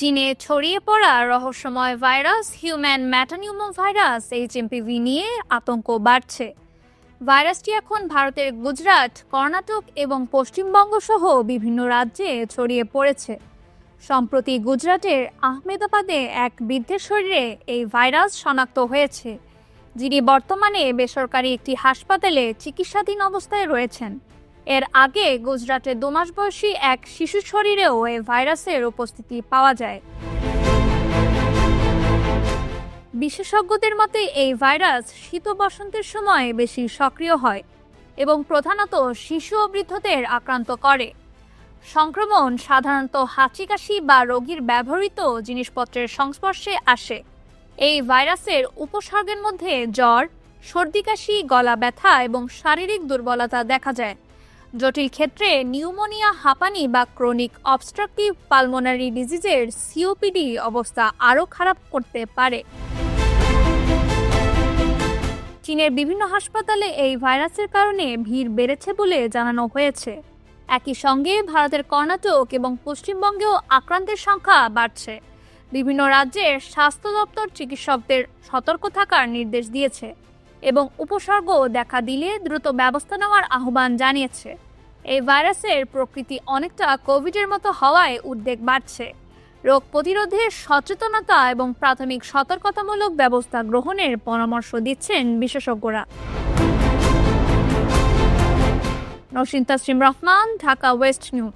চীনে ছড়িয়ে পড়া রহস্যময় ভাইরাস হিউম্যান মেটানিউমোভাইরাস এইচএমপিভি নিয়ে আতঙ্ক বাড়ছে। ভাইরাসটি এখন ভারতের গুজরাট, কর্ণাটক এবং পশ্চিমবঙ্গ সহ বিভিন্ন রাজ্যে ছড়িয়ে পড়েছে। সম্প্রতি গুজরাটের আহমেদাবাদে এক বৃদ্ধের শরীরে এই ভাইরাস শনাক্ত হয়েছে, যিনি বর্তমানে বেসরকারি একটি হাসপাতালে চিকিৎসাধীন অবস্থায় রয়েছেন। এর আগে গুজরাটে 2 মাস বয়সী এক শিশুর শরীরেও এই ভাইরাসের উপস্থিতি পাওয়া যায়। বিশেষজ্ঞদের মতে এই ভাইরাস শীত ও বসন্তের সময় বেশি সক্রিয় হয় এবং প্রধানত শিশু ও বৃদ্ধদের আক্রান্ত করে। সংক্রমণ সাধারণত হাঁচি কাশি বা রোগীর ব্যবহৃত জিনিসপত্রের সংস্পর্শে আসে। এই ভাইরাসের উপসর্গের মধ্যে জ্বর, সর্দি কাশি, গলা ব্যথা এবং শারীরিক দুর্বলতা দেখা যায়। জটিল ক্ষেত্রে নিউমোনিয়া, হাঁপানি বা ক্রনিক অবস্ট্রাকটিভ পালমোনারি ডিজিজের সিওপিডি অবস্থা আরও খারাপ করতে পারে। চীনের বিভিন্ন হাসপাতালে এই ভাইরাসের কারণে ভিড় বেড়েছে বলে জানানো হয়েছে। একই সঙ্গে ভারতের কর্ণাটক এবং পশ্চিমবঙ্গেও আক্রান্তের সংখ্যা বাড়ছে। বিভিন্ন রাজ্যের স্বাস্থ্য দপ্তর চিকিৎসকদের সতর্ক থাকার নির্দেশ দিয়েছে এবং উপসর্গ দেখা দিলে দ্রুত ব্যবস্থা নেওয়ার আহ্বান জানিয়েছে। এই ভাইরাসের প্রকৃতি অনেকটা কোভিডের মতো হওয়ায় উদ্বেগ বাড়ছে। রোগ প্রতিরোধে সচেতনতা এবং প্রাথমিক সতর্কতামূলক ব্যবস্থা গ্রহণের পরামর্শ দিচ্ছেন বিশেষজ্ঞরা। Naushin Tasrim Rahman, Dhaka west news.